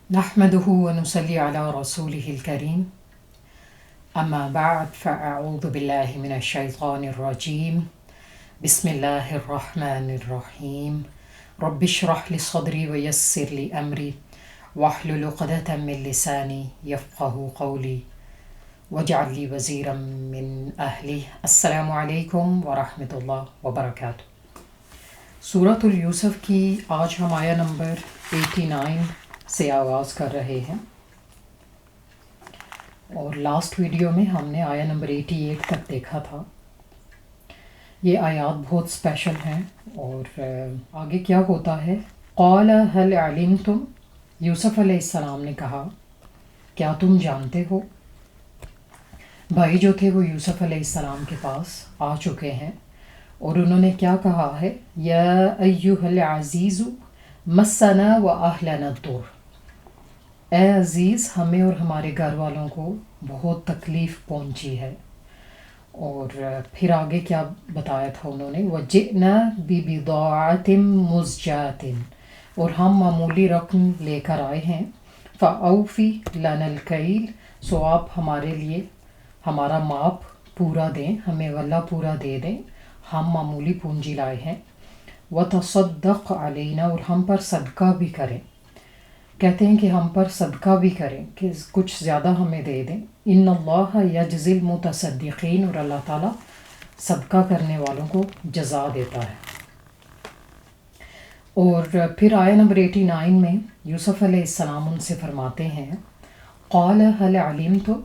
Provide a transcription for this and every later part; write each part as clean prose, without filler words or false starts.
نحمده ونصلي على رسوله الكريم أما بعد فأعوذ بالله من الشيطان الرجيم بسم الله الرحمن الرحيم رب اشرح لي صدري ويسر لي أمري واحلل عقدة من لساني يفقه قولي واجعل لي وزيرا من أهلي السلام علیکم ورحمۃ اللہ وبرکاتہ۔ سورۃ یوسف کی آج ہم آیہ نمبر 89 سے آغاز کر رہے ہیں، اور لاسٹ ویڈیو میں ہم نے آیہ نمبر 88 تک دیکھا تھا۔ یہ آیات بہت اسپیشل ہیں، اور آگے کیا ہوتا ہے؟ قال هل علمتم، یوسف علیہ السلام نے کہا کیا تم جانتے ہو؟ بھائی جو تھے وہ یوسف علیہ السلام کے پاس آ چکے ہیں، اور انہوں نے کیا کہا ہے؟ یا ایہا العزیز مسنا و اہلنا الضر، اے عزیز ہمیں اور ہمارے گھر والوں کو بہت تکلیف پہنچی ہے۔ اور پھر آگے کیا بتایا تھا انہوں نے؟ وجئنا ببضاعۃ مزجاۃ، اور ہم معمولی رقم لے کر آئے ہیں۔ فاوفی لنا الکیل، سو آپ ہمارے لیے ہمارا ماپ پورا دیں، ہمیں غلہ پورا دے دیں، ہم معمولی پونجی لائے ہیں۔ وتصدق علینا، اور ہم پر صدقہ بھی کریں، کہتے ہیں کہ ہم پر صدقہ بھی کریں، کہ کچھ زیادہ ہمیں دے دیں۔ ان اللہ یجزی المتصدقین، اور اللہ تعالیٰ صدقہ کرنے والوں کو جزا دیتا ہے۔ اور پھر آیہ نمبر 89 میں یوسف علیہ السلام ان سے فرماتے ہیں قال هل علمتم،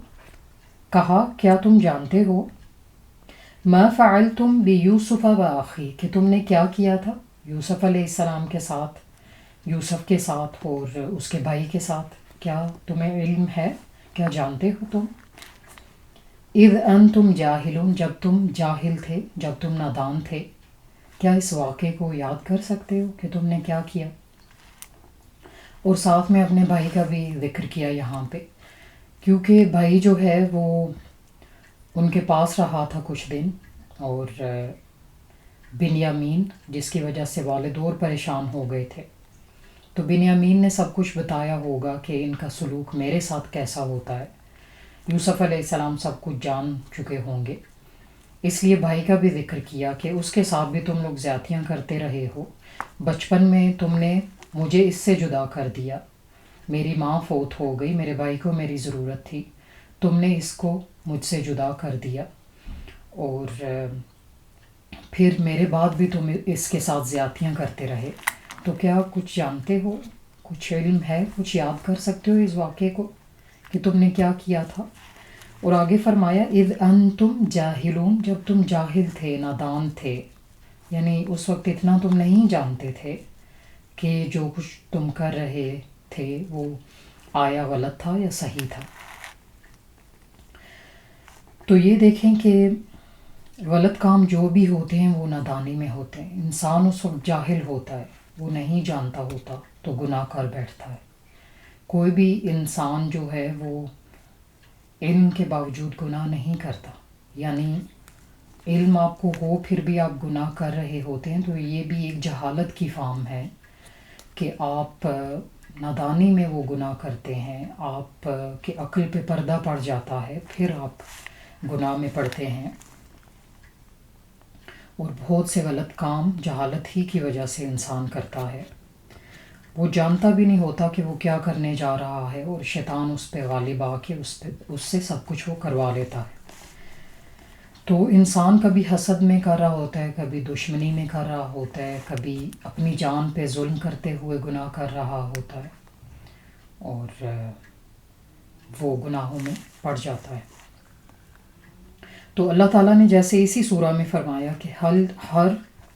کہا کیا تم جانتے ہو؟ ما فعلتم بیوسف و اخی، کہ تم نے کیا کیا تھا یوسف علیہ السلام کے ساتھ، یوسف کے ساتھ اور اس کے بھائی کے ساتھ، کیا تمہیں علم ہے، کیا جانتے ہو تم؟ اذ انتم جاہلون، جب تم جاہل تھے، جب تم نادان تھے، کیا اس واقعے کو یاد کر سکتے ہو کہ تم نے کیا کیا؟ اور ساتھ میں اپنے بھائی کا بھی ذکر کیا یہاں پہ، کیونکہ بھائی جو ہے وہ ان کے پاس رہا تھا کچھ دن، اور بنیامین جس کی وجہ سے والد اور پریشان ہو گئے تھے، تو بنیامین نے سب کچھ بتایا ہوگا کہ ان کا سلوک میرے ساتھ کیسا ہوتا ہے۔ یوسف علیہ السلام سب کچھ جان چکے ہوں گے، اس لیے بھائی کا بھی ذکر کیا کہ اس کے ساتھ بھی تم لوگ زیادتیاں کرتے رہے ہو، بچپن میں تم نے مجھے اس سے جدا کر دیا، میری ماں فوت ہو گئی، میرے بھائی کو میری ضرورت تھی، تم نے اس کو مجھ سے جدا کر دیا، اور پھر میرے بعد بھی تم اس کے ساتھ زیادتیاں کرتے رہے، تو کیا کچھ جانتے ہو، کچھ علم ہے، کچھ یاد کر سکتے ہو اس واقعے کو کہ تم نے کیا کیا تھا؟ اور آگے فرمایا اذ انتم جاہلون، جب تم جاہل تھے، نادان تھے، یعنی اس وقت اتنا تم نہیں جانتے تھے کہ جو کچھ تم کر رہے تھے وہ آیا غلط تھا یا صحیح تھا۔ تو یہ دیکھیں کہ غلط کام جو بھی ہوتے ہیں وہ نادانی میں ہوتے ہیں، انسان اس وقت جاہل ہوتا ہے، وہ نہیں جانتا ہوتا تو گناہ کر بیٹھتا ہے۔ کوئی بھی انسان جو ہے وہ علم کے باوجود گناہ نہیں کرتا، یعنی علم آپ کو ہو پھر بھی آپ گناہ کر رہے ہوتے ہیں، تو یہ بھی ایک جہالت کی فارم ہے کہ آپ نادانی میں وہ گناہ کرتے ہیں، آپ کے عقل پہ پردہ پڑ جاتا ہے، پھر آپ گناہ میں پڑتے ہیں، اور بہت سے غلط کام جہالت ہی کی وجہ سے انسان کرتا ہے، وہ جانتا بھی نہیں ہوتا کہ وہ کیا کرنے جا رہا ہے، اور شیطان اس پہ غالب آ کے اس سے سب کچھ وہ کروا لیتا ہے۔ تو انسان کبھی حسد میں کر رہا ہوتا ہے، کبھی دشمنی میں کر رہا ہوتا ہے، کبھی اپنی جان پہ ظلم کرتے ہوئے گناہ کر رہا ہوتا ہے، اور وہ گناہوں میں پڑ جاتا ہے۔ تو اللہ تعالیٰ نے جیسے اسی سورہ میں فرمایا کہ ہر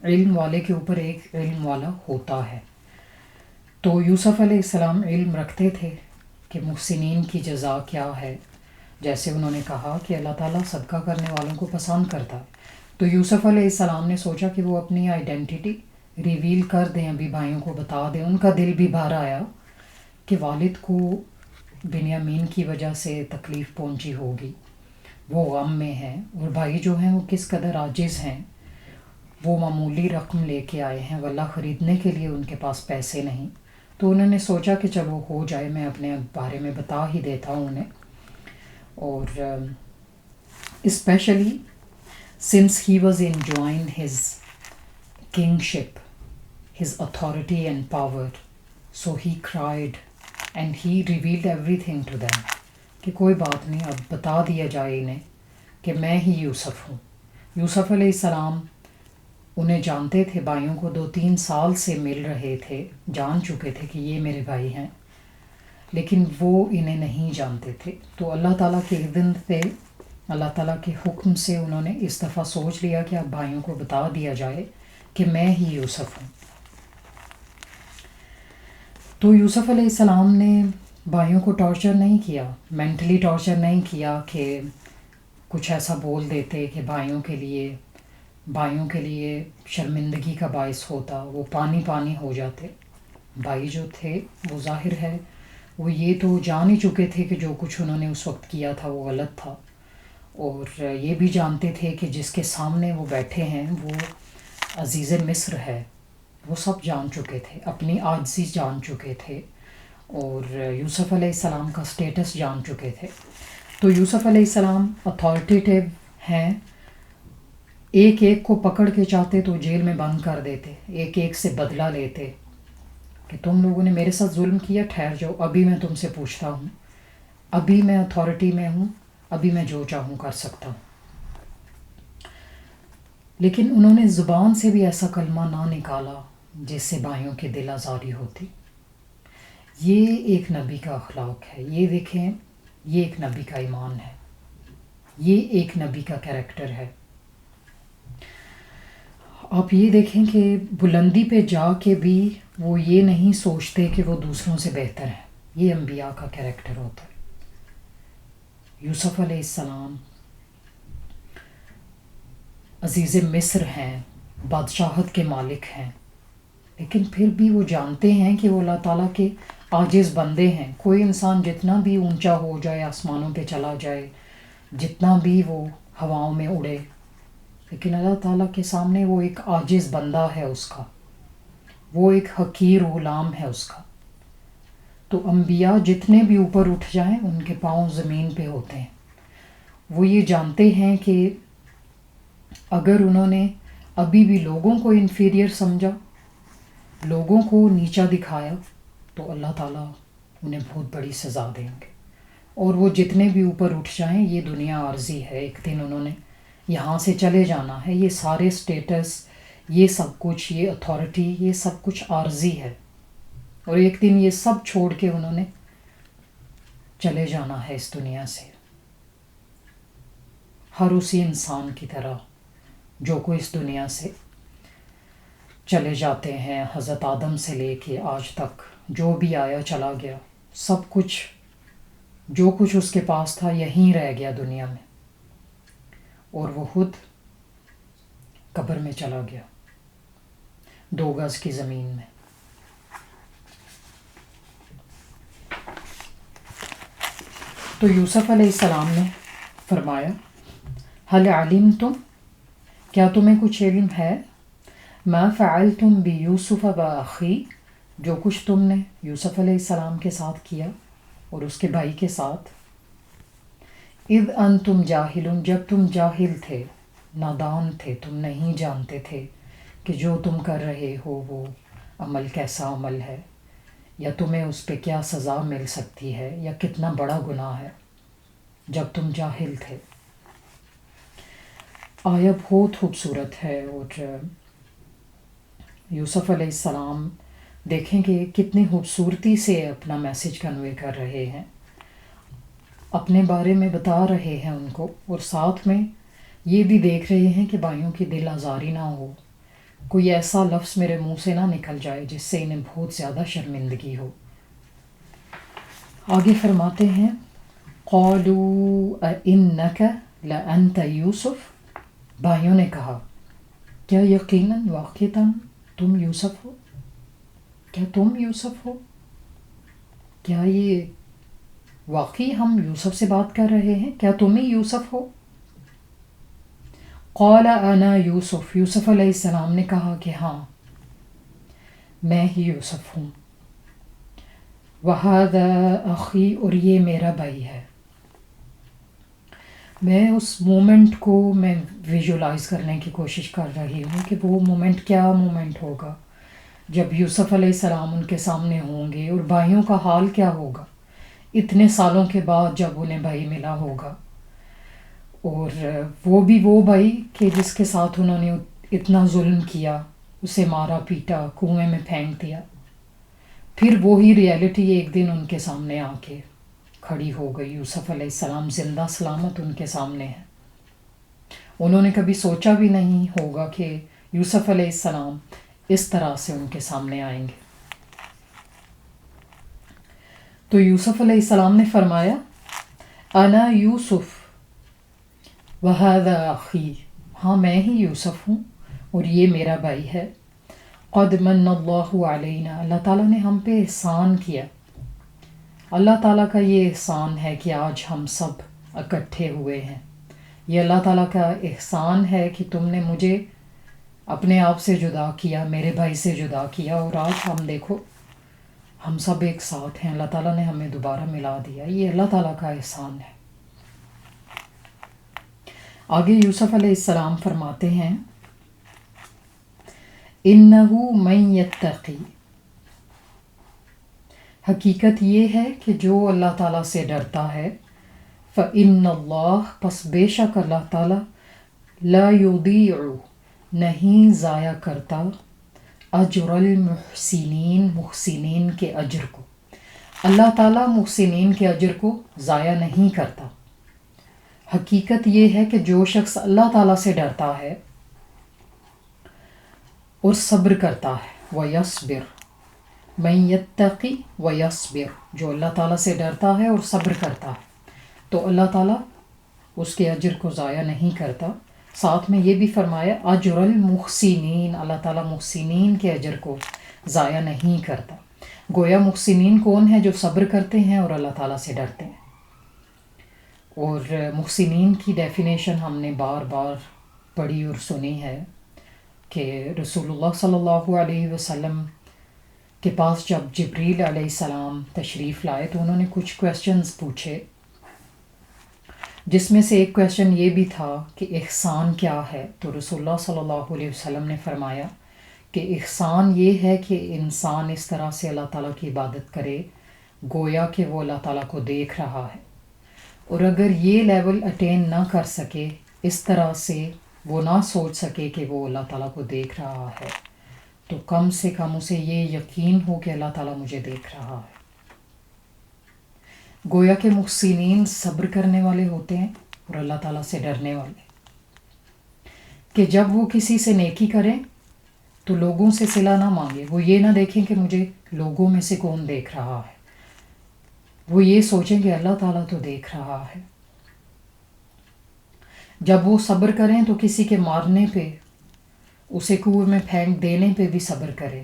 علم والے کے اوپر ایک علم والا ہوتا ہے، تو یوسف علیہ السلام علم رکھتے تھے کہ محسنین کی جزا کیا ہے، جیسے انہوں نے کہا کہ اللہ تعالیٰ صدقہ کرنے والوں کو پسند کرتا ہے، تو یوسف علیہ السلام نے سوچا کہ وہ اپنی آئیڈینٹی ریویل کر دیں، ابھی بھائیوں کو بتا دیں۔ ان کا دل بھی بھر آیا کہ والد کو بنیامین کی وجہ سے تکلیف پہنچی ہوگی، وہ غم میں ہیں، اور بھائی جو ہیں وہ کس قدر عاجز ہیں، وہ معمولی رقم لے کے آئے ہیں، غلہ خریدنے کے لیے ان کے پاس پیسے نہیں، تو انہوں نے سوچا کہ چلو ہو جائے، میں اپنے بارے میں بتا ہی دیتا ہوں انہیں. اور especially since he was enjoying his kingship, his authority and power, so he cried and he revealed everything to them کہ کوئی بات نہیں، اب بتا دیا جائے انہیں کہ میں ہی یوسف ہوں. یوسف علیہ السلام انہیں جانتے تھے، بھائیوں کو 2-3 سال سے مل رہے تھے، جان چکے تھے کہ یہ میرے بھائی ہیں، لیکن وہ انہیں نہیں جانتے تھے. تو اللہ تعالیٰ کے اذن سے، اللہ تعالیٰ کے حکم سے انہوں نے اس دفعہ سوچ لیا کہ اب بھائیوں کو بتا دیا جائے کہ میں ہی یوسف ہوں. تو یوسف علیہ السلام نے بھائیوں کو ٹارچر نہیں کیا، مینٹلی ٹارچر نہیں کیا کہ کچھ ایسا بول دیتے کہ بھائیوں کے لیے شرمندگی کا باعث ہوتا، وہ پانی پانی ہو جاتے. بھائی جو تھے وہ ظاہر ہے وہ یہ تو جان ہی چکے تھے کہ جو کچھ انہوں نے اس وقت کیا تھا وہ غلط تھا، اور یہ بھی جانتے تھے کہ جس کے سامنے وہ بیٹھے ہیں وہ عزیز مصر ہے. وہ سب جان چکے تھے، اپنی عاجزی جان چکے تھے، اور یوسف علیہ السلام کا سٹیٹس جان چکے تھے. تو یوسف علیہ السلام اتھارٹیٹیو ہیں، ایک ایک کو پکڑ کے چاہتے تو جیل میں بند کر دیتے، ایک ایک سے بدلہ لیتے کہ تم لوگوں نے میرے ساتھ ظلم کیا، ٹھہر جاؤ، ابھی میں تم سے پوچھتا ہوں، ابھی میں اتھارٹی میں ہوں، ابھی میں جو چاہوں کر سکتا ہوں. لیکن انہوں نے زبان سے بھی ایسا کلمہ نہ نکالا جس سے بھائیوں کے دل آزاری ہوتی. یہ ایک نبی کا اخلاق ہے. یہ دیکھیں، یہ ایک نبی کا ایمان ہے، یہ ایک نبی کا کریکٹر ہے. آپ یہ دیکھیں کہ بلندی پہ جا کے بھی وہ یہ نہیں سوچتے کہ وہ دوسروں سے بہتر ہیں. یہ انبیاء کا کریکٹر ہوتا ہے. یوسف علیہ السلام عزیز مصر ہیں، بادشاہت کے مالک ہیں، لیکن پھر بھی وہ جانتے ہیں کہ وہ اللہ تعالیٰ کے عاجز بندے ہیں. کوئی انسان جتنا بھی اونچا ہو جائے، آسمانوں پہ چلا جائے، جتنا بھی وہ ہواؤں میں اڑے، لیکن اللہ تعالیٰ کے سامنے وہ ایک عاجز بندہ ہے، اس کا وہ ایک حقیر غلام ہے اس کا. تو انبیاء جتنے بھی اوپر اٹھ جائیں ان کے پاؤں زمین پہ ہوتے ہیں. وہ یہ جانتے ہیں کہ اگر انہوں نے ابھی بھی لوگوں کو انفیریئر سمجھا، لوگوں کو نیچا دکھایا، تو اللہ تعالیٰ انہیں بہت بڑی سزا دیں گے. اور وہ جتنے بھی اوپر اٹھ جائیں، یہ دنیا عارضی ہے، ایک دن انہوں نے یہاں سے چلے جانا ہے. یہ سارے سٹیٹس، یہ سب کچھ، یہ اتھارٹی، یہ سب کچھ عارضی ہے، اور ایک دن یہ سب چھوڑ کے انہوں نے چلے جانا ہے اس دنیا سے. ہر اسی انسان کی طرح جو کوئی اس دنیا سے چلے جاتے ہیں، حضرت آدم سے لے کے آج تک جو بھی آیا چلا گیا، سب کچھ جو کچھ اس کے پاس تھا یہیں رہ گیا دنیا میں، اور وہ خود قبر میں چلا گیا 2 گز کی زمین میں. تو یوسف علیہ السلام نے فرمایا، حل علمتم، کیا تمہیں کچھ علم ہے، ما فعلتم بیوسف واخی، جو کچھ تم نے یوسف علیہ السلام کے ساتھ کیا اور اس کے بھائی کے ساتھ، اذ انتم جاہلون، جب تم جاہل تھے، نادان تھے، تم نہیں جانتے تھے کہ جو تم کر رہے ہو وہ عمل کیسا عمل ہے، یا تمہیں اس پہ کیا سزا مل سکتی ہے، یا کتنا بڑا گناہ ہے، جب تم جاہل تھے. آیا بہت خوبصورت ہے، اور یوسف علیہ السلام دیکھیں کہ کتنی خوبصورتی سے اپنا میسج کنوے کر رہے ہیں، اپنے بارے میں بتا رہے ہیں ان کو، اور ساتھ میں یہ بھی دیکھ رہے ہیں کہ بھائیوں کی دل آزاری نہ ہو، کوئی ایسا لفظ میرے منہ سے نہ نکل جائے جس سے انہیں بہت زیادہ شرمندگی ہو. آگے فرماتے ہیں، قالوا اِنَّكَ لَأَنْتَ یوسف، بھائیوں نے کہا کیا یقیناً واقعتاً تم یوسف ہو، کیا تم یوسف ہو، کیا یہ واقعی ہم یوسف سے بات کر رہے ہیں، کیا تم ہی یوسف ہو. قال انا یوسف، یوسف علیہ السلام نے کہا کہ ہاں میں ہی یوسف ہوں. وَهَذَا أَخِي، اور یہ میرا بھائی ہے۔ میں اس مومنٹ کو میں ویژولائز کرنے کی کوشش کر رہی ہوں کہ وہ مومنٹ کیا مومنٹ ہوگا جب یوسف علیہ السلام ان کے سامنے ہوں گے، اور بھائیوں کا حال کیا ہوگا اتنے سالوں کے بعد جب انہیں بھائی ملا ہوگا، اور وہ بھی وہ بھائی کہ جس کے ساتھ انہوں نے اتنا ظلم کیا، اسے مارا پیٹا، کنویں میں پھینک دیا۔ پھر وہی ریئلٹی ایک دن ان کے سامنے آ کے کھڑی ہو گئی۔ یوسف علیہ السلام زندہ سلامت ان کے سامنے ہیں۔ انہوں نے کبھی سوچا بھی نہیں ہوگا کہ یوسف علیہ السلام اس طرح سے ان کے سامنے آئیں گے۔ تو یوسف علیہ السلام نے فرمایا انا یوسف وہذا اخی، ہاں میں ہی یوسف ہوں اور یہ میرا بھائی ہے۔ قد من اللہ علینا، اللہ تعالیٰ نے ہم پہ احسان کیا۔ اللہ تعالیٰ کا یہ احسان ہے کہ آج ہم سب اکٹھے ہوئے ہیں۔ یہ اللہ تعالیٰ کا احسان ہے کہ تم نے مجھے اپنے آپ سے جدا کیا، میرے بھائی سے جدا کیا، اور آج ہم دیکھو ہم سب ایک ساتھ ہیں۔ اللہ تعالیٰ نے ہمیں دوبارہ ملا دیا، یہ اللہ تعالیٰ کا احسان ہے۔ آگے یوسف علیہ السلام فرماتے ہیں اِنَّهُ مَن یتقی، حقیقت یہ ہے کہ جو اللہ تعالیٰ سے ڈرتا ہے، فَإِنَّ اللَّهَ، پس بے شک اللہ تعالیٰ، لا یضیع، نہیں ضائع کرتا، اجر المحسنین، محسنین کے اجر کو۔ اللہ تعالیٰ محسنین کے اجر کو ضائع نہیں کرتا۔ حقیقت یہ ہے کہ جو شخص اللہ تعالیٰ سے ڈرتا ہے اور صبر کرتا ہے، وَيَصْبِرْ، مَن یتقی وَيَصْبِرْ، جو اللہ تعالیٰ سے ڈرتا ہے اور صبر کرتا ہے، تو اللہ تعالیٰ اس کے اجر کو ضائع نہیں کرتا۔ ساتھ میں یہ بھی فرمایا اجر المحسنین، اللہ تعالیٰ محسنین کے اجر کو ضائع نہیں کرتا۔ گویا محسنین کون ہے؟ جو صبر کرتے ہیں اور اللہ تعالیٰ سے ڈرتے ہیں۔ اور محسنین کی ڈیفینیشن ہم نے بار بار پڑھی اور سنی ہے کہ رسول اللہ صلی اللہ علیہ وسلم کے پاس جب جبریل علیہ السلام تشریف لائے تو انہوں نے کچھ کویسچنز پوچھے، جس میں سے ایک کویسچن یہ بھی تھا کہ احسان کیا ہے؟ تو رسول اللہ صلی اللہ علیہ وسلم نے فرمایا کہ احسان یہ ہے کہ انسان اس طرح سے اللہ تعالیٰ کی عبادت کرے گویا کہ وہ اللہ تعالیٰ کو دیکھ رہا ہے، اور اگر یہ لیول اٹین نہ کر سکے، اس طرح سے وہ نہ سوچ سکے کہ وہ اللہ تعالیٰ کو دیکھ رہا ہے، تو کم سے کم اسے یہ یقین ہو کہ اللہ تعالیٰ مجھے دیکھ رہا ہے۔ گویا کہ محسنین صبر کرنے والے ہوتے ہیں اور اللہ تعالیٰ سے ڈرنے والے، کہ جب وہ کسی سے نیکی کریں تو لوگوں سے صلہ نہ مانگے، وہ یہ نہ دیکھیں کہ مجھے لوگوں میں سے کون دیکھ رہا ہے، وہ یہ سوچیں کہ اللہ تعالیٰ تو دیکھ رہا ہے۔ جب وہ صبر کریں تو کسی کے مارنے پہ، اسے کنویں میں پھینک دینے پہ بھی صبر کرے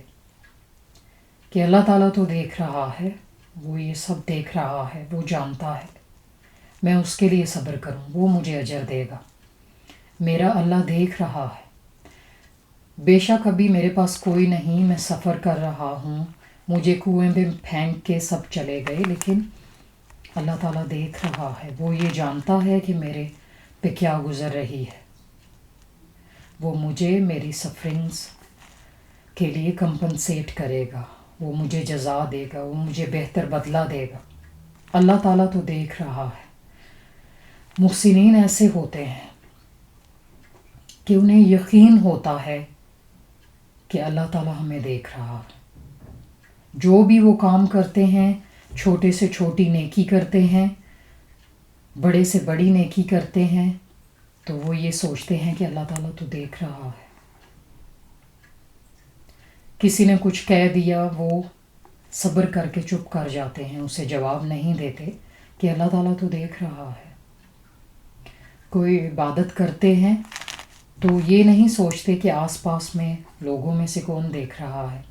کہ اللہ تعالیٰ تو دیکھ رہا ہے، وہ یہ سب دیکھ رہا ہے، وہ جانتا ہے، میں اس کے لیے صبر کروں، وہ مجھے اجر دے گا، میرا اللہ دیکھ رہا ہے۔ بے شک ابھی میرے پاس کوئی نہیں، میں سفر کر رہا ہوں، مجھے کنویں میں پھینک کے سب چلے گئے، لیکن اللہ تعالیٰ دیکھ رہا ہے، وہ یہ جانتا ہے کہ میرے پہ کیا گزر رہی ہے، وہ مجھے میری سفرنگز کے لیے کمپنسیٹ کرے گا، وہ مجھے جزا دے گا، وہ مجھے بہتر بدلہ دے گا۔ اللہ تعالیٰ تو دیکھ رہا ہے۔ محسنین ایسے ہوتے ہیں کہ انہیں یقین ہوتا ہے کہ اللہ تعالیٰ ہمیں دیکھ رہا ہے۔ جو بھی وہ کام کرتے ہیں، چھوٹے سے چھوٹی نیکی کرتے ہیں، بڑے سے بڑی نیکی کرتے ہیں، تو وہ یہ سوچتے ہیں کہ اللہ تعالیٰ تو دیکھ رہا ہے۔ کسی نے کچھ کہہ دیا، وہ صبر کر کے چپ کر جاتے ہیں، اسے جواب نہیں دیتے کہ اللہ تعالیٰ تو دیکھ رہا ہے۔ کوئی عبادت کرتے ہیں تو یہ نہیں سوچتے کہ آس پاس میں لوگوں میں سے کون دیکھ رہا ہے،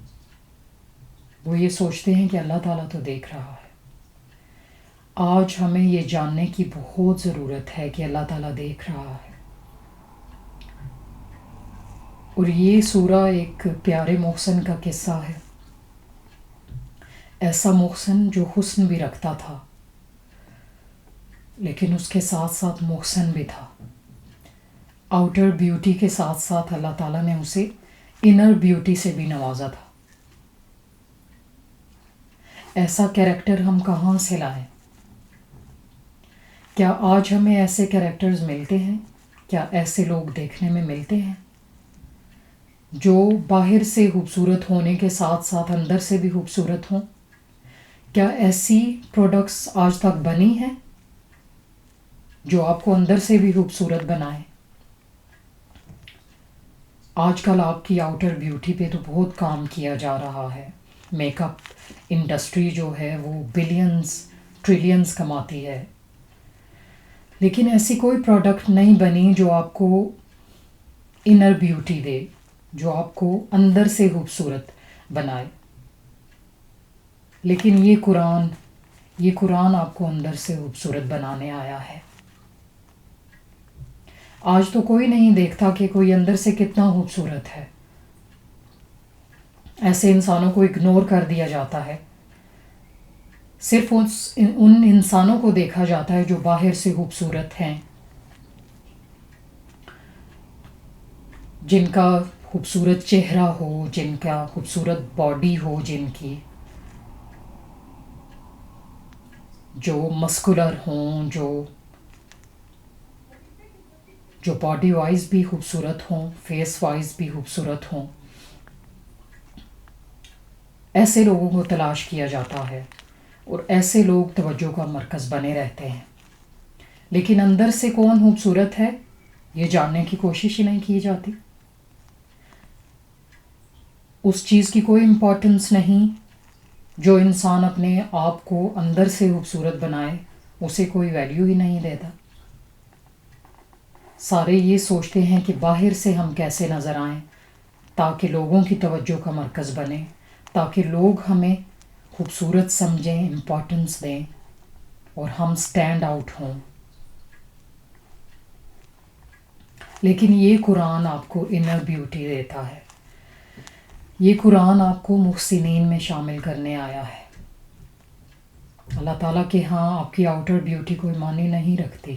وہ یہ سوچتے ہیں کہ اللہ تعالیٰ تو دیکھ رہا ہے۔ آج ہمیں یہ جاننے کی بہت ضرورت ہے کہ اللہ تعالیٰ دیکھ رہا ہے۔ اور یہ سورہ ایک پیارے محسن کا قصہ ہے۔ ایسا محسن جو حسن بھی رکھتا تھا لیکن اس کے ساتھ ساتھ محسن بھی تھا. آؤٹر بیوٹی کے ساتھ ساتھ اللہ تعالیٰ نے اسے انر بیوٹی سے بھی نوازا تھا. ایسا کیریکٹر ہم کہاں سے لائیں؟ کیا آج ہمیں ایسے کیریکٹرز ملتے ہیں؟ کیا ایسے لوگ دیکھنے میں ملتے ہیں جو باہر سے خوبصورت ہونے کے ساتھ ساتھ اندر سے بھی خوبصورت ہوں؟ کیا ایسی پروڈکٹس آج تک بنی ہیں جو آپ کو اندر سے بھی خوبصورت بنائیں؟ آج کل آپ کی آؤٹر بیوٹی پہ تو بہت کام کیا جا رہا ہے. میک اپ انڈسٹری جو ہے وہ بلینز ٹریلینز کماتی ہے، لیکن ایسی کوئی پروڈکٹ نہیں بنی جو آپ کو انر بیوٹی دے، جو آپ کو اندر سے خوبصورت بنائے. لیکن یہ قرآن آپ کو اندر سے خوبصورت بنانے آیا ہے. آج تو کوئی نہیں دیکھتا کہ کوئی اندر سے کتنا خوبصورت ہے. ایسے انسانوں کو اگنور کر دیا جاتا ہے. صرف ان انسانوں کو دیکھا جاتا ہے جو باہر سے خوبصورت ہیں، جن کا خوبصورت چہرہ ہو، جن کا خوبصورت باڈی ہو، جن کی جو مسکولر ہوں، جو باڈی وائز بھی خوبصورت ہوں، فیس وائز بھی خوبصورت ہوں. ایسے لوگوں کو تلاش کیا جاتا ہے اور ایسے لوگ توجہ کا مرکز بنے رہتے ہیں. لیکن اندر سے کون خوبصورت ہے یہ جاننے کی کوشش ہی نہیں کی جاتی. اس چیز کی کوئی امپورٹنس نہیں. جو انسان اپنے آپ کو اندر سے خوبصورت بنائے اسے کوئی ویلیو ہی نہیں دیتا. سارے یہ سوچتے ہیں کہ باہر سے ہم کیسے نظر آئیں تاکہ لوگوں کی توجہ کا مرکز بنیں، تاکہ لوگ ہمیں خوبصورت سمجھیں، امپورٹنس دیں اور ہم سٹینڈ آؤٹ ہوں. لیکن یہ قرآن آپ کو انر بیوٹی دیتا ہے. یہ قرآن آپ کو محسنین میں شامل کرنے آیا ہے. اللہ تعالیٰ کے ہاں آپ کی آؤٹر بیوٹی کوئی معنی نہیں رکھتی.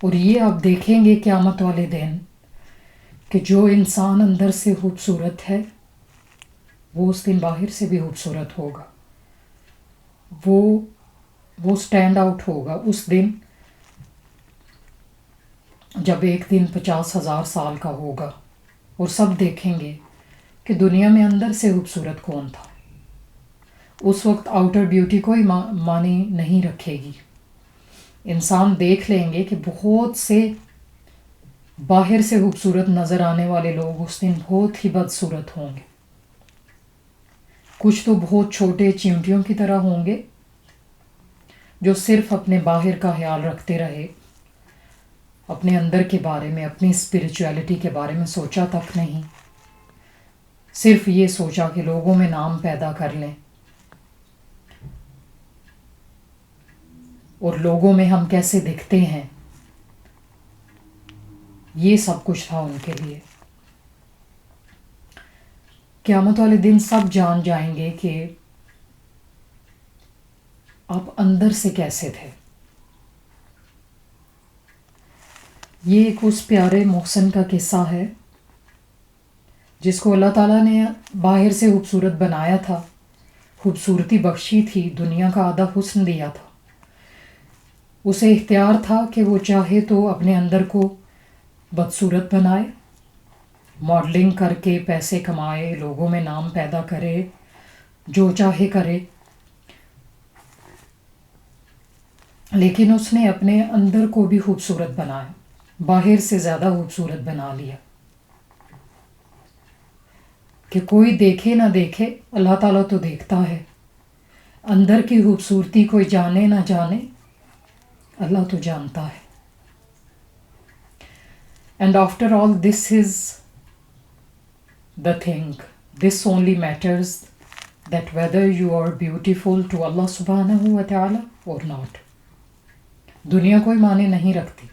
اور یہ آپ دیکھیں گے قیامت والے دن کہ جو انسان اندر سے خوبصورت ہے وہ اس دن باہر سے بھی خوبصورت ہوگا. وہ سٹینڈ آؤٹ ہوگا اس دن جب ایک دن 50,000 سال کا ہوگا اور سب دیکھیں گے کہ دنیا میں اندر سے خوبصورت کون تھا. اس وقت آؤٹر بیوٹی کوئی معنی نہیں رکھے گی. انسان دیکھ لیں گے کہ بہت سے باہر سے خوبصورت نظر آنے والے لوگ اس دن بہت ہی بدصورت ہوں گے. کچھ تو بہت چھوٹے چیونٹیوں کی طرح ہوں گے جو صرف اپنے باہر کا خیال رکھتے رہے، اپنے اندر کے بارے میں، اپنی اسپرچویلٹی کے بارے میں سوچا تک نہیں. صرف یہ سوچا کہ لوگوں میں نام پیدا کر لیں اور لوگوں میں ہم کیسے دکھتے ہیں، یہ سب کچھ تھا ان کے لیے. قیامت والے دن سب جان جائیں گے کہ آپ اندر سے کیسے تھے. یہ ایک اس پیارے محسن کا قصہ ہے جس کو اللہ تعالیٰ نے باہر سے خوبصورت بنایا تھا، خوبصورتی بخشی تھی، دنیا کا آدھا حسن دیا تھا. اسے اختیار تھا کہ وہ چاہے تو اپنے اندر کو بدصورت بنائے، ماڈلنگ کر کے پیسے کمائے، لوگوں میں نام پیدا کرے، جو چاہے کرے. لیکن اس نے اپنے اندر کو بھی خوبصورت بنایا، باہر سے زیادہ خوبصورت بنا لیا. کہ کوئی دیکھے نہ دیکھے اللہ تعالیٰ تو دیکھتا ہے. اندر کی خوبصورتی کوئی جانے نہ جانے اللہ تو جانتا ہے. And after all, this is the thing. This only matters that whether you are beautiful to Allah subhanahu wa ta'ala or not. دنیا کوئی معنی نہیں رکھتی.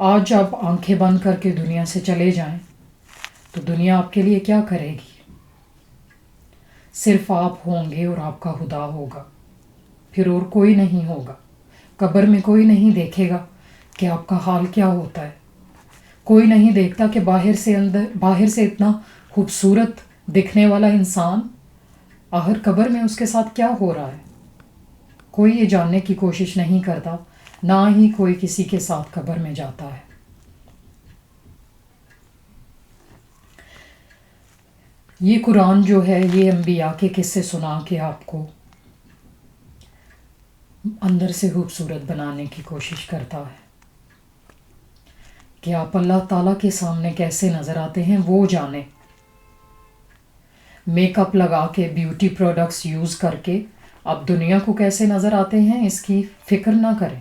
آج آپ آنکھیں بند کر کے دنیا سے چلے جائیں تو دنیا آپ کے لیے کیا کرے گی؟ صرف آپ ہوں گے اور آپ کا خدا ہوگا، پھر اور کوئی نہیں ہوگا۔ قبر میں کوئی نہیں دیکھے گا کہ آپ کا حال کیا ہوتا ہے، کوئی نہیں دیکھتا کہ باہر سے اتنا خوبصورت دکھنے والا انسان آخر قبر میں اس کے ساتھ کیا ہو رہا ہے۔ کوئی یہ جاننے کی کوشش نہیں کرتا، نہ ہی کوئی کسی کے ساتھ قبر میں جاتا ہے۔ یہ قرآن جو ہے یہ انبیاء کے قصے سنا کے آپ کو اندر سے خوبصورت بنانے کی کوشش کرتا ہے کہ آپ اللہ تعالیٰ کے سامنے کیسے نظر آتے ہیں وہ جانیں۔ میک اپ لگا کے، بیوٹی پروڈکٹس یوز کر کے آپ دنیا کو کیسے نظر آتے ہیں اس کی فکر نہ کریں۔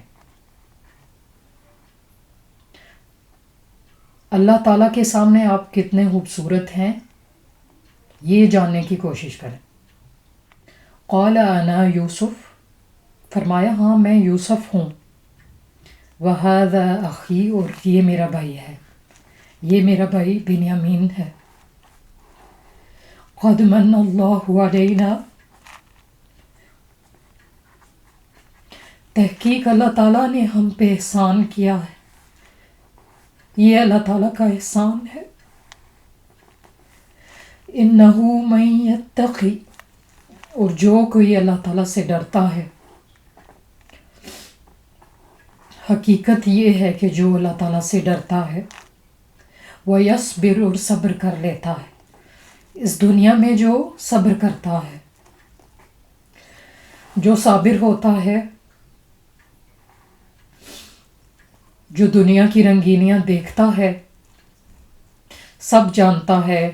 اللہ تعالیٰ کے سامنے آپ کتنے خوبصورت ہیں یہ جاننے کی کوشش کریں۔ قال انا یوسف، فرمایا ہاں میں یوسف ہوں، وہذا اخی، اور یہ میرا بھائی ہے، یہ میرا بھائی بنیامین ہے۔ قد من اللہ علینا، تحقیق اللہ تعالیٰ نے ہم پہ احسان کیا ہے، یہ اللہ تعالیٰ کا احسان ہے۔ انہ من یتقی، اور جو کوئی اللہ تعالیٰ سے ڈرتا ہے، حقیقت یہ ہے کہ جو اللہ تعالیٰ سے ڈرتا ہے وَيَصْبِرُ، اور صبر کر لیتا ہے، اس دنیا میں جو صبر کرتا ہے، جو صابر ہوتا ہے، جو دنیا کی رنگینیاں دیکھتا ہے، سب جانتا ہے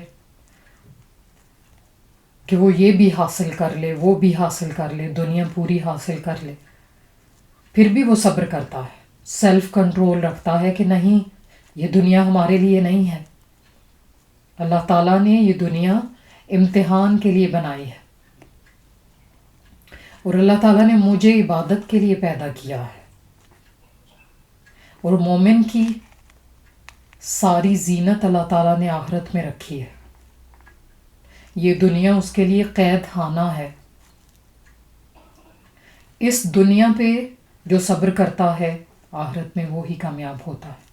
کہ وہ یہ بھی حاصل کر لے، وہ بھی حاصل کر لے، دنیا پوری حاصل کر لے، پھر بھی وہ صبر کرتا ہے، سیلف کنٹرول رکھتا ہے کہ نہیں، یہ دنیا ہمارے لیے نہیں ہے، اللہ تعالیٰ نے یہ دنیا امتحان کے لیے بنائی ہے، اور اللہ تعالیٰ نے مجھے عبادت کے لیے پیدا کیا ہے، اور مومن کی ساری زینت اللہ تعالیٰ نے آخرت میں رکھی ہے، یہ دنیا اس کے لیے قید خانہ ہے۔ اس دنیا پہ جو صبر کرتا ہے آخرت میں وہی کامیاب ہوتا ہے۔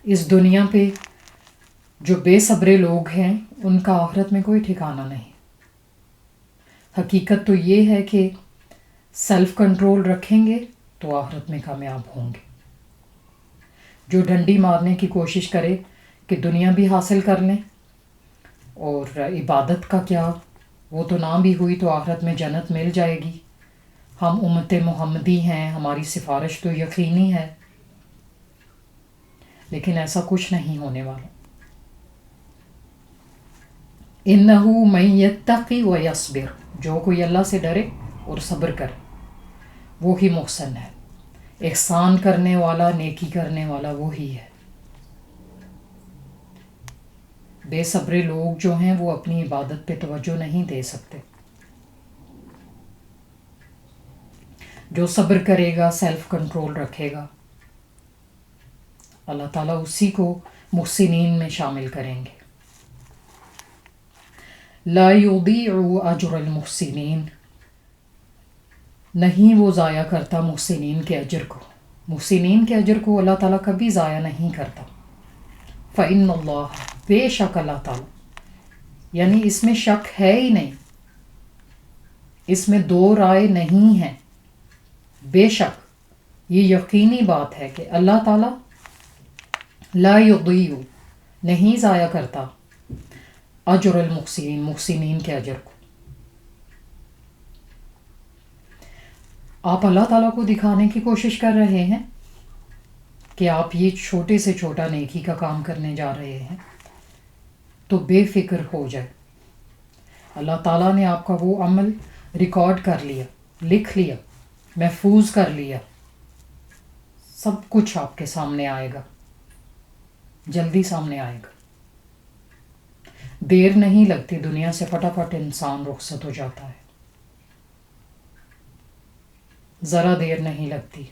اس دنیا پہ جو بے صبرے لوگ ہیں ان کا آخرت میں کوئی ٹھکانہ نہیں۔ حقیقت تو یہ ہے کہ سیلف کنٹرول رکھیں گے تو آخرت میں کامیاب ہوں گے۔ جو ڈنڈی مارنے کی کوشش کرے کہ دنیا بھی حاصل کر لیں اور عبادت کا کیا، وہ تو نہ بھی ہوئی تو آخرت میں جنت مل جائے گی، ہم امت محمدی ہیں، ہماری سفارش تو یقینی ہے، لیکن ایسا کچھ نہیں ہونے والا۔ انہ من یتقی ویصبر، جو کوئی اللہ سے ڈرے اور صبر کرے وہی محسن ہے، احسان کرنے والا، نیکی کرنے والا وہی ہے۔ بے صبرے لوگ جو ہیں وہ اپنی عبادت پہ توجہ نہیں دے سکتے۔ جو صبر کرے گا، سیلف کنٹرول رکھے گا، اللہ تعالیٰ اسی کو محسنین میں شامل کریں گے۔ لا یضیع اجر المحسنین، نہیں وہ ضائع کرتا محسنین کے اجر کو، محسنین کے اجر کو اللہ تعالیٰ کبھی ضائع نہیں کرتا۔ فإن اللہ، بے شک اللہ تعالیٰ، یعنی اس میں شک ہے ہی نہیں، اس میں دو رائے نہیں ہیں، بے شک یہ یقینی بات ہے کہ اللہ تعالیٰ لا یضیع، نہیں ضائع کرتا اجر المحسنین، محسنین کے اجر کو۔ آپ اللہ تعالیٰ کو دکھانے کی کوشش کر رہے ہیں کہ آپ یہ چھوٹے سے چھوٹا نیکی کا کام کرنے جا رہے ہیں تو بے فکر ہو جائے، اللہ تعالیٰ نے آپ کا وہ عمل ریکارڈ کر لیا، لکھ لیا، محفوظ کر لیا، سب کچھ آپ کے سامنے آئے گا، جلدی سامنے آئے گا، دیر نہیں لگتی، دنیا سے فٹافٹ انسان رخصت ہو جاتا ہے، ذرا دیر نہیں لگتی۔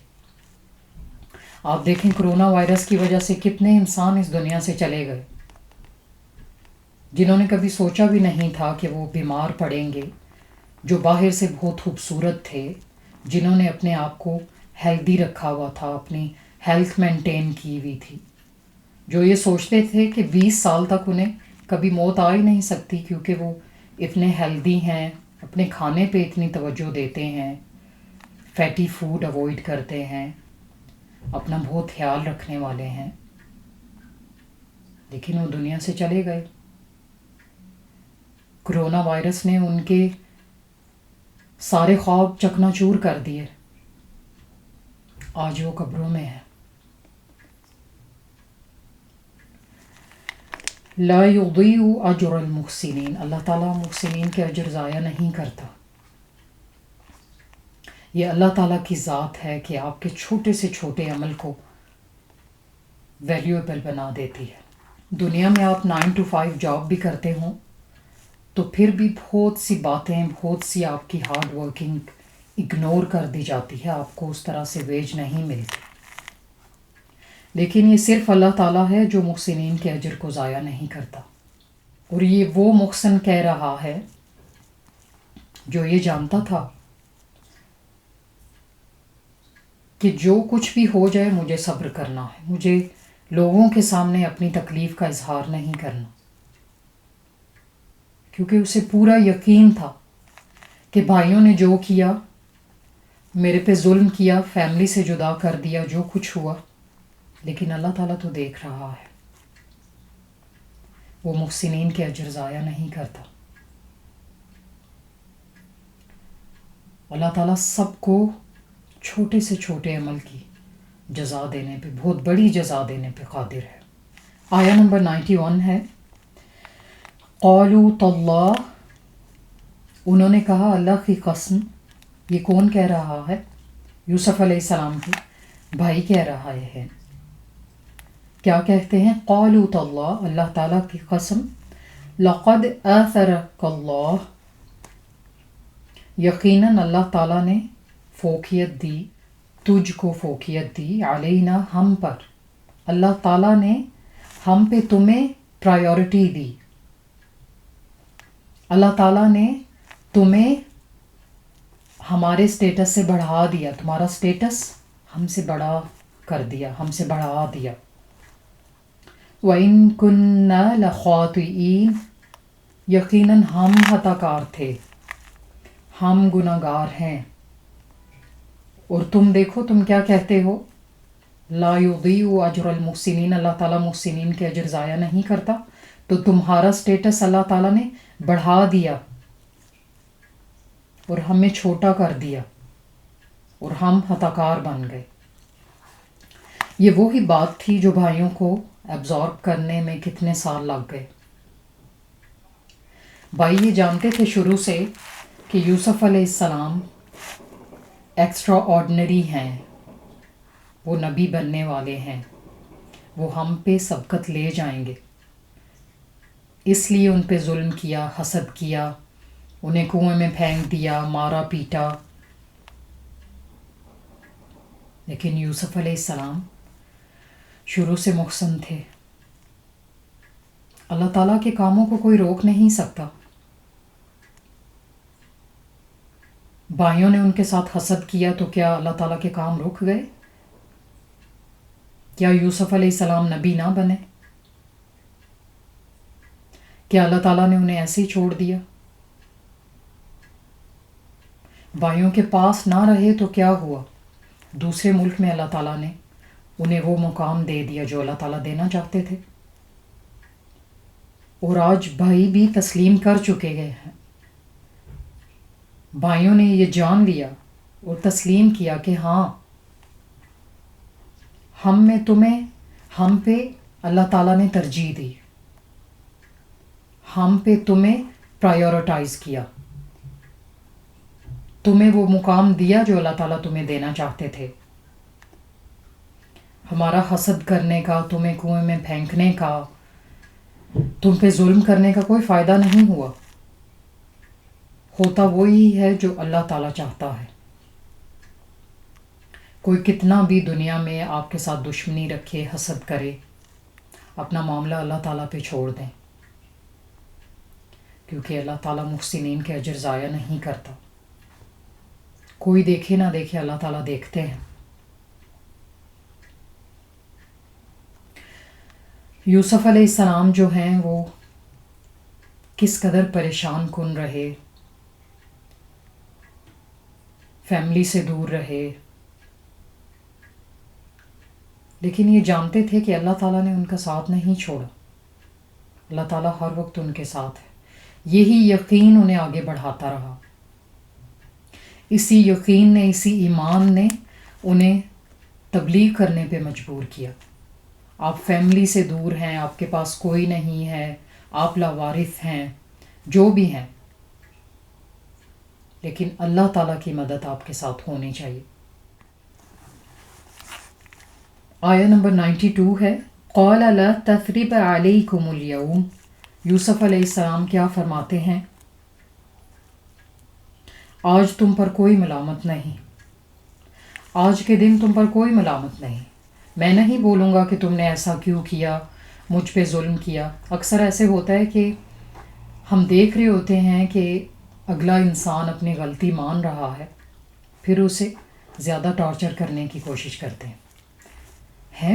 آپ دیکھیں کرونا وائرس کی وجہ سے کتنے انسان اس دنیا سے چلے گئے، جنہوں نے کبھی سوچا بھی نہیں تھا کہ وہ بیمار پڑیں گے، جو باہر سے بہت خوبصورت تھے، جنہوں نے اپنے آپ کو ہیلدی رکھا ہوا تھا، اپنی ہیلتھ مینٹین کی ہوئی تھی، جو یہ سوچتے تھے کہ 20 سال تک انہیں کبھی موت آ ہی نہیں سکتی کیونکہ وہ اتنے ہیلدی ہیں، اپنے کھانے پہ اتنی توجہ دیتے ہیں، فیٹی فوڈ اوائڈ کرتے ہیں، اپنا بہت خیال رکھنے والے ہیں، لیکن وہ دنیا سے چلے گئے۔ کرونا وائرس نے ان کے سارے خواب چکنا چور کر دیے۔ آج وہ قبروں میں ہے۔ لا یضیع اجر المحسنین، اللہ تعالیٰ محسنین کے اجر ضائع نہیں کرتا۔ یہ اللہ تعالیٰ کی ذات ہے کہ آپ کے چھوٹے سے چھوٹے عمل کو ویلیویبل بنا دیتی ہے۔ دنیا میں آپ 9 to 5 جاب بھی کرتے ہوں تو پھر بھی بہت سی باتیں، بہت سی آپ کی ہارڈ ورکنگ اگنور کر دی جاتی ہے، آپ کو اس طرح سے ویج نہیں ملتی۔ لیکن یہ صرف اللہ تعالیٰ ہے جو محسنین کے اجر کو ضائع نہیں کرتا، اور یہ وہ محسن کہہ رہا ہے جو یہ جانتا تھا کہ جو کچھ بھی ہو جائے مجھے صبر کرنا ہے، مجھے لوگوں کے سامنے اپنی تکلیف کا اظہار نہیں کرنا، کیونکہ اسے پورا یقین تھا کہ بھائیوں نے جو کیا، میرے پہ ظلم کیا، فیملی سے جدا کر دیا، جو کچھ ہوا، لیکن اللہ تعالیٰ تو دیکھ رہا ہے، وہ محسنین کے اجر ضائع نہیں کرتا۔ اللہ تعالیٰ سب کو چھوٹے سے چھوٹے عمل کی جزا دینے پہ، بہت بڑی جزا دینے پہ قادر ہے۔ آیا نمبر 91 ہے، قالوا تاللہ، انہوں نے کہا اللہ کی قسم۔ یہ کون کہہ رہا ہے؟ یوسف علیہ السلام کے بھائی کہہ رہا ہے۔ کیا کہتے ہیں؟ قالوا تاللہ، اللہ تعالیٰ کی قسم، لقد آثرک اللہ، یقیناً اللہ تعالیٰ نے فوقیت دی، تجھ کو فوقیت دی، علینا، ہم پر، اللہ تعالیٰ نے ہم پہ تمہیں پرائیورٹی دی، اللہ تعالیٰ نے تمہیں ہمارے سٹیٹس سے بڑھا دیا، تمہارا سٹیٹس ہم سے بڑا کر دیا، ہم سے بڑھا دیا۔ وَإِن كُنَّا لَخَاطِئِينَ، یقیناً ہم خطا کار تھے، ہم گناہگار ہیں۔ اور تم دیکھو تم کیا کہتے ہو، لا یضیع اجر المحسنین، اللہ تعالیٰ محسنین کے اجر ضائع نہیں کرتا، تو تمہارا سٹیٹس اللہ تعالیٰ نے بڑھا دیا اور ہمیں چھوٹا کر دیا اور ہم خطا کار بن گئے۔ یہ وہی بات تھی جو بھائیوں کو ایبزارب کرنے میں کتنے سال لگ گئے۔ بھائی یہ جانتے تھے شروع سے کہ یوسف علیہ السلام ایکسٹرا آرڈنری ہیں، وہ نبی بننے والے ہیں، وہ ہم پہ سبقت لے جائیں گے، اس لیے ان پہ ظلم کیا، حسد کیا، انہیں کنویں میں پھینک دیا، مارا پیٹا۔ لیکن یوسف علیہ السلام شروع سے محسن تھے، اللہ تعالیٰ کے کاموں کو کوئی روک نہیں سکتا۔ بھائیوں نے ان کے ساتھ حسد کیا تو کیا اللہ تعالیٰ کے کام رک گئے؟ کیا یوسف علیہ السلام نبی نہ بنے؟ کیا اللہ تعالیٰ نے انہیں ایسے ہی چھوڑ دیا؟ بھائیوں کے پاس نہ رہے تو کیا ہوا؟ دوسرے ملک میں اللہ تعالیٰ نے انہیں وہ مقام دے دیا جو اللہ تعالیٰ دینا چاہتے تھے، اور آج بھائی بھی تسلیم کر چکے گئے ہیں۔ بھائیوں نے یہ جان لیا اور تسلیم کیا کہ ہاں، ہم پہ اللہ تعالیٰ نے ترجیح دی، ہم پہ تمہیں پرائیورٹائز کیا، تمہیں وہ مقام دیا جو اللہ تعالیٰ تمہیں دینا چاہتے تھے۔ ہمارا حسد کرنے کا، تمہیں کنویں میں پھینکنے کا، تم پہ ظلم کرنے کا کوئی فائدہ نہیں ہوا، ہوتا وہی ہے جو اللہ تعالیٰ چاہتا ہے۔ کوئی کتنا بھی دنیا میں آپ کے ساتھ دشمنی رکھے، حسد کرے، اپنا معاملہ اللہ تعالیٰ پہ چھوڑ دیں، کیونکہ اللہ تعالیٰ محسنین کے اجر ضائع نہیں کرتا. کوئی دیکھے نہ دیکھے اللہ تعالیٰ دیکھتے ہیں. یوسف علیہ السلام جو ہیں وہ کس قدر پریشان کن رہے، فیملی سے دور رہے، لیکن یہ جانتے تھے کہ اللہ تعالیٰ نے ان کا ساتھ نہیں چھوڑا. اللہ تعالیٰ ہر وقت ان کے ساتھ ہے. یہی یقین انہیں آگے بڑھاتا رہا. اسی یقین نے، اسی ایمان نے انہیں تبلیغ کرنے پہ مجبور کیا. آپ فیملی سے دور ہیں، آپ کے پاس کوئی نہیں ہے، آپ لاوارث ہیں، جو بھی ہیں، لیکن اللہ تعالیٰ کی مدد آپ کے ساتھ ہونی چاہیے. آیہ نمبر 92 ہے، قَالَ لَا تَثْرِيبَ عَلَيْكُمُ الْيَوْمَ. یوسف علیہ السلام کیا فرماتے ہیں؟ آج تم پر کوئی ملامت نہیں، آج کے دن تم پر کوئی ملامت نہیں. میں نہیں بولوں گا کہ تم نے ایسا کیوں کیا، مجھ پہ ظلم کیا. اکثر ایسے ہوتا ہے کہ ہم دیکھ رہے ہوتے ہیں کہ اگلا انسان اپنی غلطی مان رہا ہے، پھر اسے زیادہ ٹارچر کرنے کی کوشش کرتے ہیں.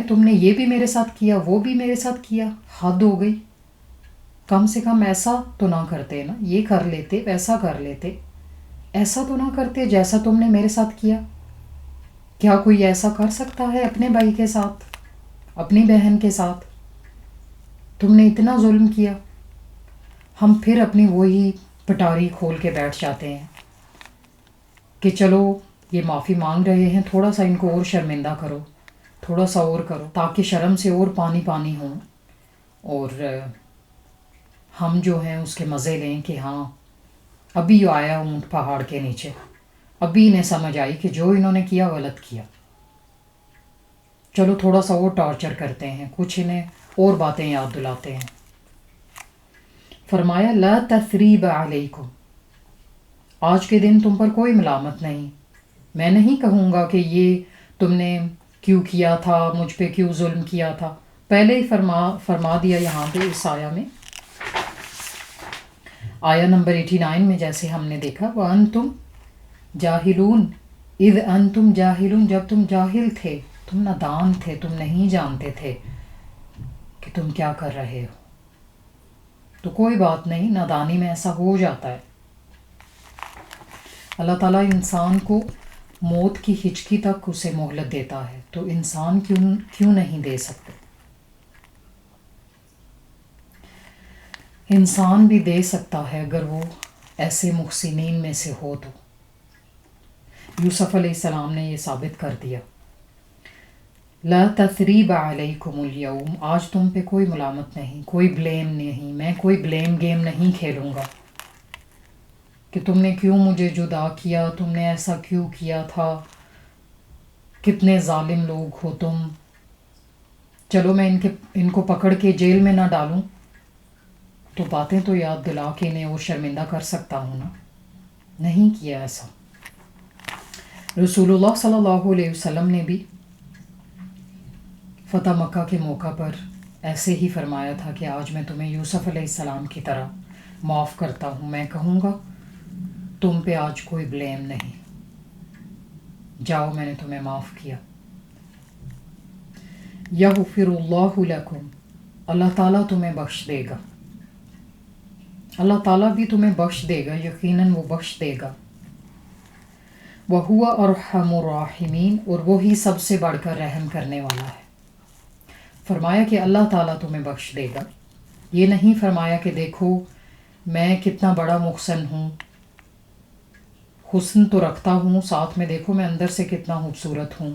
تم نے یہ بھی میرے ساتھ کیا، وہ بھی میرے ساتھ کیا، حد ہو گئی. کم سے کم ایسا تو نہ کرتے نا، یہ کر لیتے، ویسا کر لیتے، ایسا تو نہ کرتے جیسا تم نے میرے ساتھ کیا. کیا کوئی ایسا کر سکتا ہے اپنے بھائی کے ساتھ، اپنی بہن کے ساتھ؟ تم نے اتنا ظلم کیا. ہم پھر اپنی وہی پٹاری کھول کے بیٹھ جاتے ہیں کہ چلو یہ معافی مانگ رہے ہیں، تھوڑا سا ان کو اور شرمندہ کرو، تھوڑا سا اور کرو، تاکہ شرم سے اور پانی پانی ہوں، اور ہم جو ہیں اس کے مزے لیں کہ ہاں ابھی آیا اونٹ پہاڑ کے نیچے، ابھی انہیں سمجھ آئی کہ جو انہوں نے کیا غلط کیا. چلو تھوڑا سا اور ٹارچر کرتے ہیں، کچھ انہیں اور باتیں یاد دلاتے ہیں. فرمایا لا تثریب علیکم، آج کے دن تم پر کوئی ملامت نہیں. میں نہیں کہوں گا کہ یہ تم نے کیوں کیا تھا، مجھ پہ کیوں ظلم کیا تھا. پہلے ہی فرما دیا یہاں پہ اس آیہ میں. آیہ نمبر 89 میں جیسے ہم نے دیکھا وَأَنْتُمْ جاہلون اذ انتم جاہلون، جب تم جاہل تھے، تم نادان تھے، تم نہیں جانتے تھے کہ تم کیا کر رہے ہو. تو کوئی بات نہیں، نادانی میں ایسا ہو جاتا ہے. اللہ تعالیٰ انسان کو موت کی ہچکی تک اسے مہلت دیتا ہے، تو انسان کیوں نہیں دے سکتے؟ انسان بھی دے سکتا ہے اگر وہ ایسے محسنین میں سے ہو تو. یوسف علیہ السلام نے یہ ثابت کر دیا. لا تثریب علیکم اليوم، آج تم پہ کوئی ملامت نہیں، کوئی بلیم نہیں. میں کوئی بلیم گیم نہیں کھیلوں گا کہ تم نے کیوں مجھے جدا کیا، تم نے ایسا کیوں کیا تھا، کتنے ظالم لوگ ہو تم. چلو میں ان کو پکڑ کے جیل میں نہ ڈالوں تو باتیں تو یاد دلا کے انہیں اور شرمندہ کر سکتا ہوں نا. نہیں کیا ایسا. رسول اللہ صلی اللہ علیہ وسلم نے بھی فتح مکہ کے موقع پر ایسے ہی فرمایا تھا کہ آج میں تمہیں یوسف علیہ السلام کی طرح معاف کرتا ہوں. میں کہوں گا تم پہ آج کوئی بلیم نہیں، جاؤ میں نے تمہیں معاف کیا. یغفر اللہ لکم، اللہ تعالیٰ تمہیں بخش دے گا. اللہ تعالیٰ بھی تمہیں بخش دے گا، یقیناً وہ بخش دے گا. وَهُوَ أَرْحَمُ الرَّاحِمِينَ، اور وہی سب سے بڑھ کر رحم کرنے والا ہے. فرمایا کہ اللہ تعالیٰ تمہیں بخش دے گا. یہ نہیں فرمایا کہ دیکھو میں کتنا بڑا محسن ہوں، حسن تو رکھتا ہوں، ساتھ میں دیکھو میں اندر سے کتنا خوبصورت ہوں،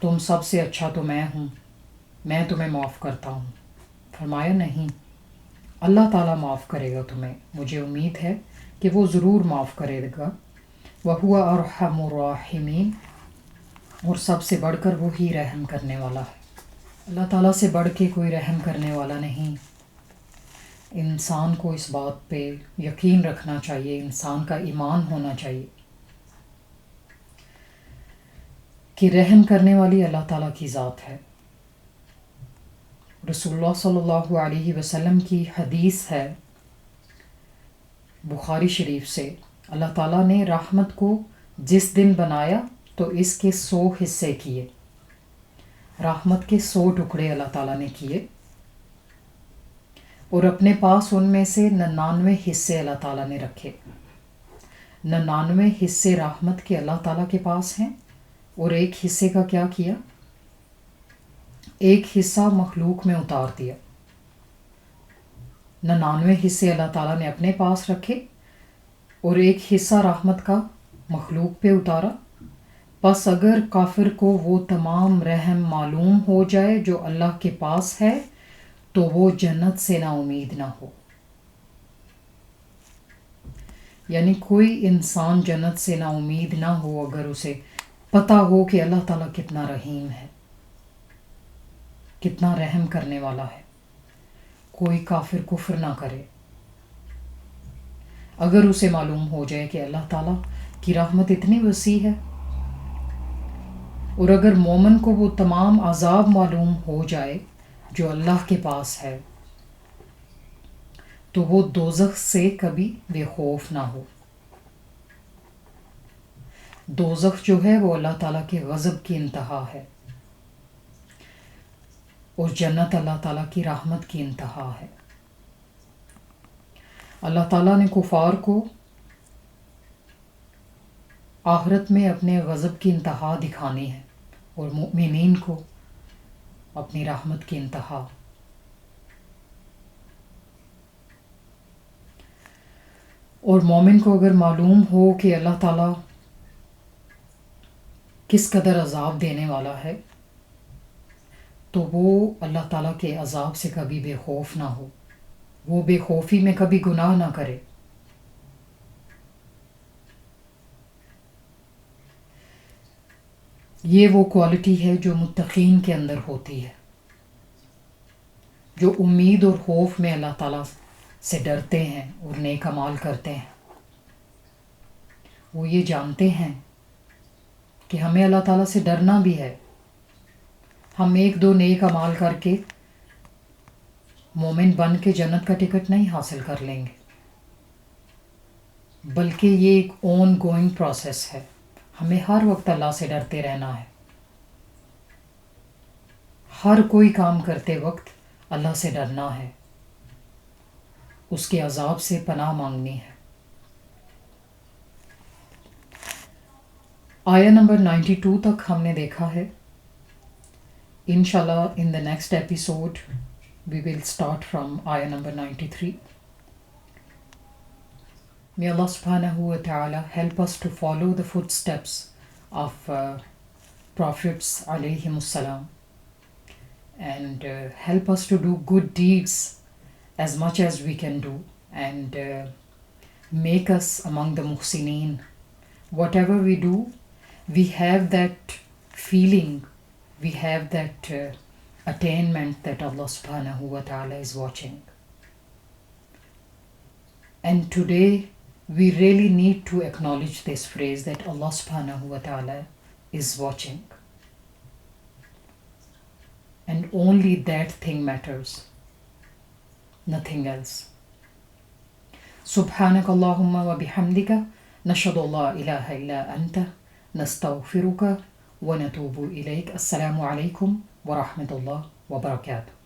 تم سب سے اچھا تو میں ہوں، میں تمہیں معاف کرتا ہوں. فرمایا نہیں، اللہ تعالیٰ معاف کرے گا تمہیں. مجھے امید ہے کہ وہ ضرور معاف کرے گا. وَهُوَ أَرْحَمُ الرَّاحِمِينَ، اور سب سے بڑھ کر وہی رحم کرنے والا ہے. اللہ تعالیٰ سے بڑھ کے کوئی رحم کرنے والا نہیں. انسان کو اس بات پہ یقین رکھنا چاہیے، انسان کا ایمان ہونا چاہیے کہ رحم کرنے والی اللہ تعالیٰ کی ذات ہے. رسول اللہ صلی اللہ علیہ وسلم کی حدیث ہے بخاری شریف سے اللہ تعالیٰ نے رحمت کو جس دن بنایا تو اس کے 100 حصے کیے، رحمت کے 100 ٹکڑے اللہ تعالیٰ نے کیے، اور اپنے پاس ان میں سے 99 حصے اللہ تعالیٰ نے رکھے۔ 99 حصے رحمت کے اللہ تعالیٰ کے پاس ہیں، اور ایک حصے کا کیا کیا؟ ایک حصہ مخلوق میں اتار دیا۔ 99 حصے اللہ تعالیٰ نے اپنے پاس رکھے اور ایک حصہ رحمت کا مخلوق پہ اتارا۔ پس اگر کافر کو وہ تمام رحم معلوم ہو جائے جو اللہ کے پاس ہے تو وہ جنت سے نا امید نہ ہو۔ یعنی کوئی انسان جنت سے نا امید نہ ہو اگر اسے پتہ ہو کہ اللہ تعالیٰ کتنا رحیم ہے، کتنا رحم کرنے والا ہے، کوئی کافر کفر نہ کرے۔ اگر اسے معلوم ہو جائے کہ اللہ تعالیٰ کی رحمت اتنی وسیع ہے، اور اگر مومن کو وہ تمام عذاب معلوم ہو جائے جو اللہ کے پاس ہے تو وہ دوزخ سے کبھی بے خوف نہ ہو۔ دوزخ جو ہے وہ اللہ تعالیٰ کے غضب کی انتہا ہے، اور جنت اللہ تعالیٰ کی رحمت کی انتہا ہے۔ اللہ تعالیٰ نے کفار کو آخرت میں اپنے غضب کی انتہا دکھانی ہے، اور مؤمنین کو اپنی رحمت کی انتہا۔ اور مومن کو اگر معلوم ہو کہ اللہ تعالیٰ کس قدر عذاب دینے والا ہے تو وہ اللہ تعالیٰ کے عذاب سے کبھی بے خوف نہ ہو، وہ بے خوفی میں کبھی گناہ نہ کرے۔ یہ وہ کوالٹی ہے جو متقین کے اندر ہوتی ہے، جو امید اور خوف میں اللہ تعالیٰ سے ڈرتے ہیں اور نیک اعمال کرتے ہیں۔ وہ یہ جانتے ہیں کہ ہمیں اللہ تعالیٰ سے ڈرنا بھی ہے، ہم ایک دو نیک اعمال کر کے مومن بن کے جنت کا ٹکٹ نہیں حاصل کر لیں گے، بلکہ یہ ایک آن گوئنگ پروسیس ہے۔ ہمیں ہر وقت اللہ سے ڈرتے رہنا ہے، ہر کوئی کام کرتے وقت اللہ سے ڈرنا ہے، اس کے عذاب سے پناہ مانگنی ہے۔ آیا نمبر 92 تک ہم نے دیکھا ہے۔ انشاءاللہ in the next episode we will start from ayah number 93. May Allah subhanahu wa ta'ala help us to follow the footsteps of prophets alayhimus salam, and help us to do good deeds as much as we can do, and make us among the muhsineen. Whatever we do, we have that feeling, we have that attainment that Allah subhanahu wa ta'ala is watching. And today we really need to acknowledge this phrase that Allah subhanahu wa ta'ala is watching. And only that thing matters, nothing else. Subhanak Allahumma wa bihamdika nashhadu an la ilaha illa anta nastaghfiruka wa natubu ilayk. Assalamu alaikum wa rahmatullah wa barakatuh.